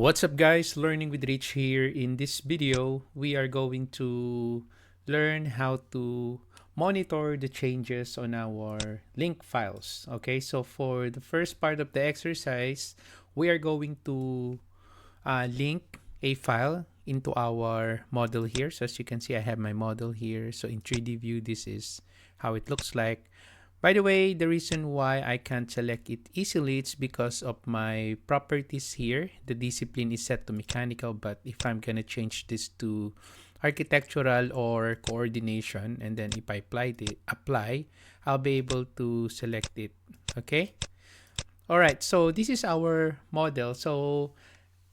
What's up guys, Learning with Rich here. In this video, we are going to learn how to monitor the changes on our link files. Okay, so for the first part of the exercise, we are going to link a file into our model here. So as you can see, I have my model here. So in 3D view, this is how it looks like. By the way, the reason why I can't select it easily, it's because of my properties here. The discipline is set to mechanical, but if I'm gonna change this to architectural or coordination, and then if I apply, I'll be able to select it. Okay. All right. So this is our model. So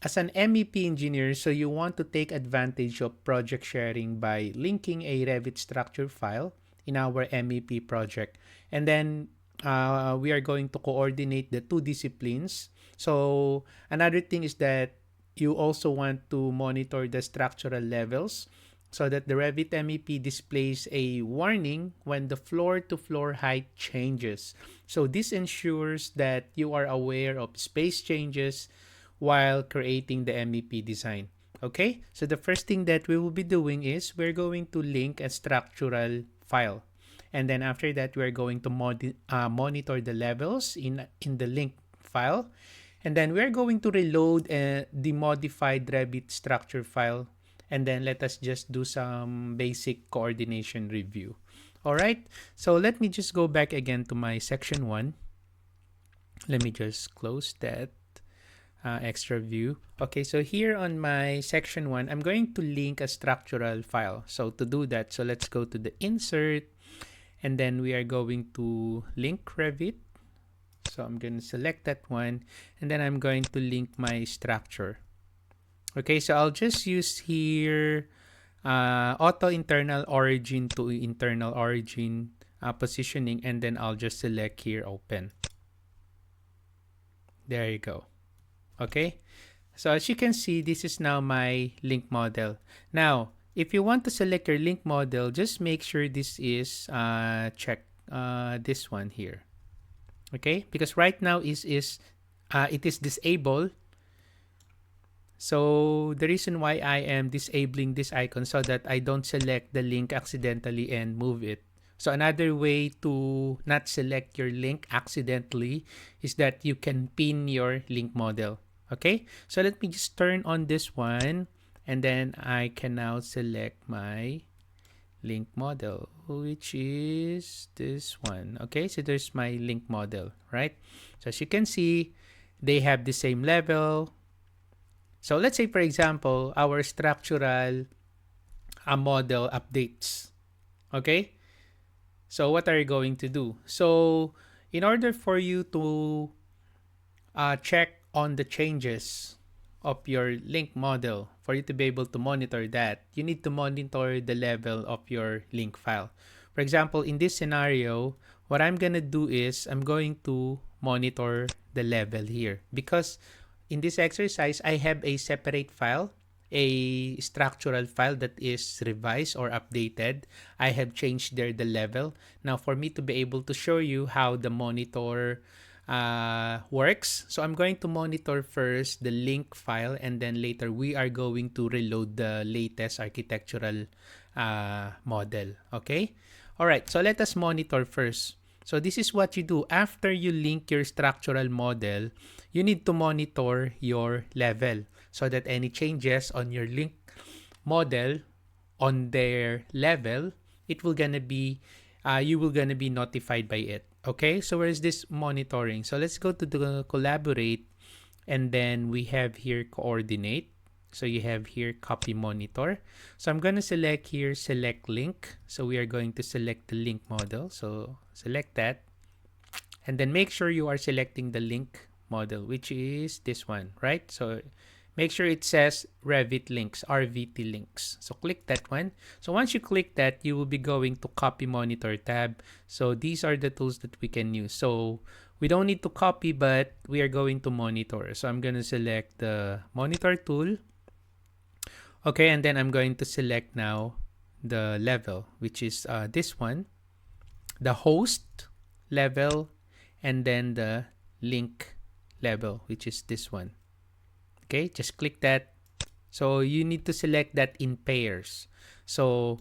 as an MEP engineer, so you want to take advantage of project sharing by linking a REVIT structure file in our MEP project. And then we are going to coordinate the two disciplines. So another thing is that you also want to monitor the structural levels so that the REVIT MEP displays a warning when the floor-to-floor height changes. So this ensures that you are aware of space changes while creating the MEP design. Okay, so the first thing that we will be doing is we're going to link a structural file. And then after that, we're going to monitor the levels in the link file. And then we're going to reload the modified Revit structure file. And then let us just do some basic coordination review. All right, so let me just go back again to my section 1. Let me just close that extra view. Okay, so here on my section 1, I'm going to link a structural file. So to do that, so let's go to the insert. And then we are going to link Revit. So I'm going to select that one. And then I'm going to link my structure. Okay, so I'll just use here auto internal origin to internal origin positioning. And then I'll just select here open. There you go. Okay, so as you can see, this is now my link model. Now, if you want to select your link model, just make sure this is check this one here. Okay, because right now it is disabled. So the reason why I am disabling this icon so that I don't select the link accidentally and move it. So another way to not select your link accidentally is that you can pin your link model. Okay, so let me just turn on this one. And then I can now select my link model, which is this one. Okay, so there's my link model, right? So as you can see, they have the same level. So let's say, for example, our structural model updates. Okay, so what are you going to do? So in order for you to check on the changes of your link model, for you to be able to monitor that, you need to monitor the level of your link file. For example, in this scenario, what I'm going to do is I'm going to monitor the level here because in this exercise, I have a separate file, a structural file that is revised or updated. I have changed there the level. Now, for me to be able to show you how the monitor works. So I'm going to monitor first the link file, and then later we are going to reload the latest architectural model. Okay? All right, so let us monitor first. So this is what you do. After you link your structural model, you need to monitor your level so that any changes on your link model on their level, it will gonna be you will gonna be notified by it. Okay, so where is this monitoring? So let's go to the collaborate, and then we have here coordinate. So you have here copy monitor. So I'm going to select here select link. So we are going to select the link model. So select that, and then make sure you are selecting the link model, which is this one, right? So make sure it says Revit links, RVT links. So click that one. So once you click that, you will be going to copy monitor tab. So these are the tools that we can use. So we don't need to copy, but we are going to monitor. So I'm going to select the monitor tool. Okay, and then I'm going to select now the level, which is this one, the host level, and then the link level, which is this one. Okay, just click that. So you need to select that in pairs. So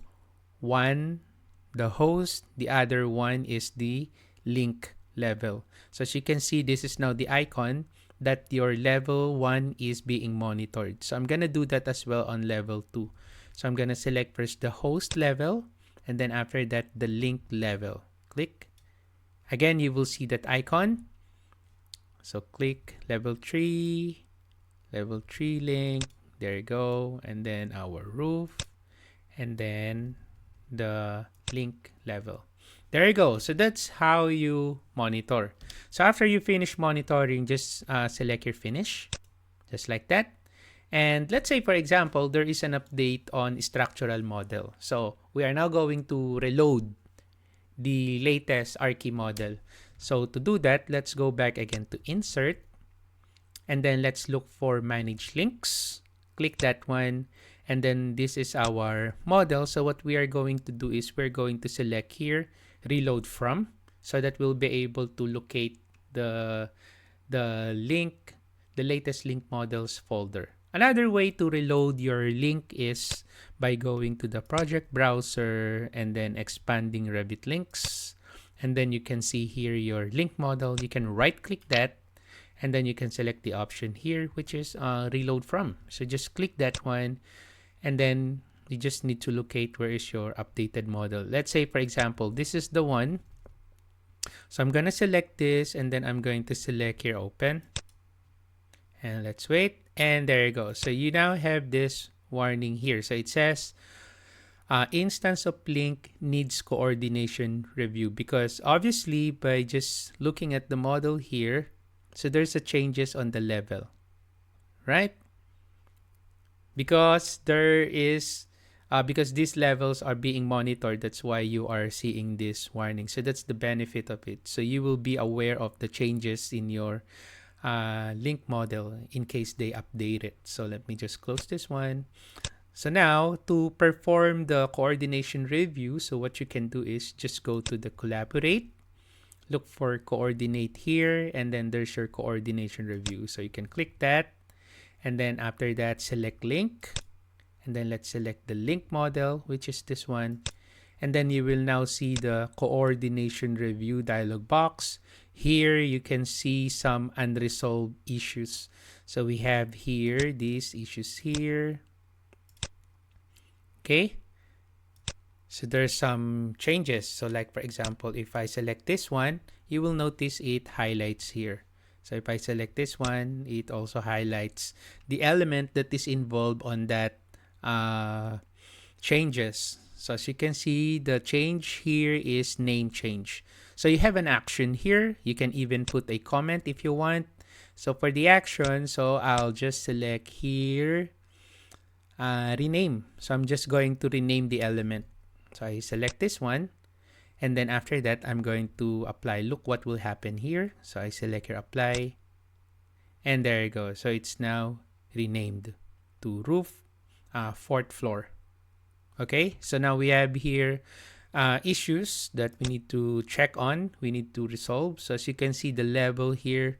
one, the host, the other one is the link level. So as you can see, this is now the icon that your level 1 is being monitored. So I'm going to do that as well on level 2. So I'm going to select first the host level, and then after that, the link level. Click. Again, you will see that icon. So click level 3 link. There you go. And then our roof. And then the link level. There you go. So that's how you monitor. So after you finish monitoring, just select your finish, just like that. And let's say, for example, there is an update on structural model. So we are now going to reload the latest RKey model. So to do that, let's go back again to insert. And then let's look for manage links. Click that one. And then this is our model. So what we are going to do is we're going to select here, reload from, so that we'll be able to locate the link, the latest link models folder. Another way to reload your link is by going to the project browser and then expanding Revit links. And then you can see here your link model. You can right click that. And then you can select the option here, which is reload from. So just click that one. And then you just need to locate where is your updated model. Let's say, for example, this is the one. So I'm going to select this, and then I'm going to select here open. And let's wait. And there you go. So you now have this warning here. So it says instance of link needs coordination review, because obviously by just looking at the model here, so there's a changes on the level, right? Because there is because these levels are being monitored, that's why you are seeing this warning. So that's the benefit of it. So you will be aware of the changes in your link model in case they update it. So let me just close this one. So now to perform the coordination review, so what you can do is just go to the collaborate, look for coordinate here, and then there's your coordination review. So you can click that. And then after that, select link. And then let's select the link model, which is this one. And then you will now see the coordination review dialog box. Here you can see some unresolved issues. So we have here these issues here. Okay. So there's some changes. So like, for example, if I select this one, you will notice it highlights here. So if I select this one, it also highlights the element that is involved on that changes. So as you can see, the change here is name change. So you have an action here. You can even put a comment if you want. So for the action, so I'll just select here, rename. So I'm just going to rename the element. So I select this one. And then after that, I'm going to apply. Look what will happen here. So I select here, apply. And there you go. So it's now renamed to roof, 4th floor. Okay, so now we have here issues that we need to check on. We need to resolve. So as you can see, the level here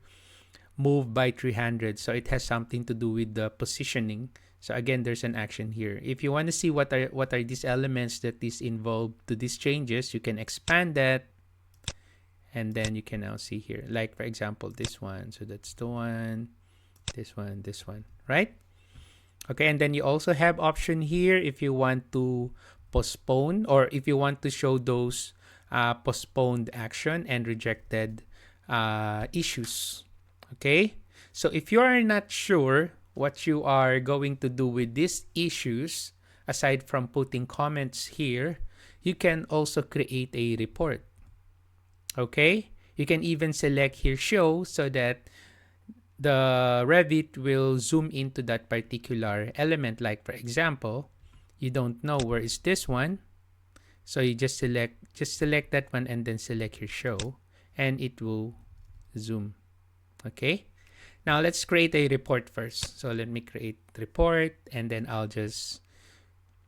moved by 300. So it has something to do with the positioning. So again, there's an action here. If you want to see what are these elements that is involved to these changes, you can expand that. And then you can now see here, like for example, this one. So that's the one, this one, right? Okay, and then you also have option here if you want to postpone, or if you want to show those postponed action and rejected issues. Okay, so if you are not sure what you are going to do with these issues, aside from putting comments here, you can also create a report. Okay, you can even select here show, so that the Revit will zoom into that particular element. Like for example, you don't know where is this one, so you just select that one and then select your show, and it will zoom. Okay, now let's create a report first. So let me create report, and then I'll just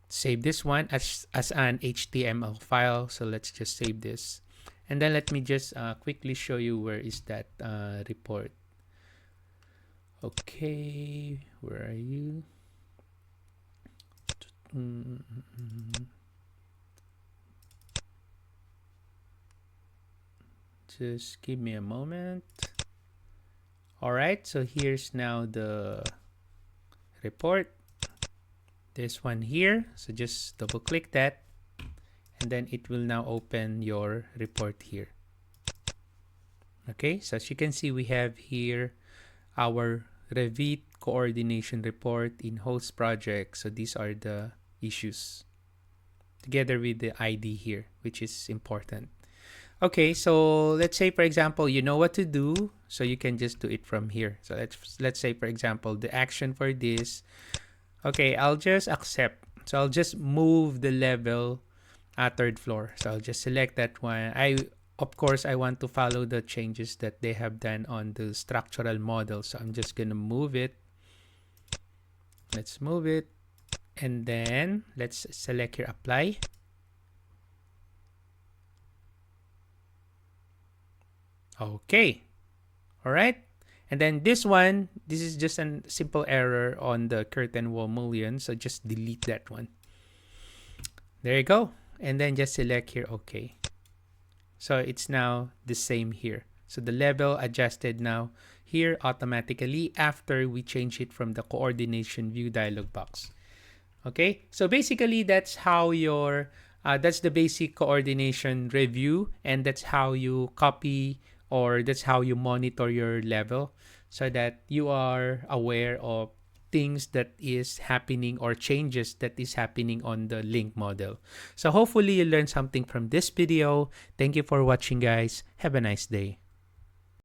save this one as an HTML file. So let's just save this, and then let me just quickly show you where is that report. Okay, where are you? Just give me a moment. All right, so here's now the report. This one here. So just double click that, and then it will now open your report here. Okay, so as you can see, we have here our REVIT coordination report in host project. So these are the issues together with the ID here, which is important. Okay, so let's say, for example, you know what to do, so you can just do it from here. So let's say, for example, the action for this. Okay, I'll just accept. So I'll just move the level third floor. So I'll just select that one. Of course, I want to follow the changes that they have done on the structural model. So I'm just gonna move it. Let's move it. And then let's select here, apply. Okay. All right. And then this one, this is just a simple error on the curtain wall mullion. So just delete that one. There you go. And then just select here, okay. So it's now the same here. So the level adjusted now here automatically after we change it from the coordination view dialog box. Okay, so basically that's how your that's the basic coordination review, and that's how you copy, or that's how you monitor your level, so that you are aware of things that is happening or changes that is happening on the link model. So hopefully you learned something from this video. Thank you for watching, guys. Have a nice day.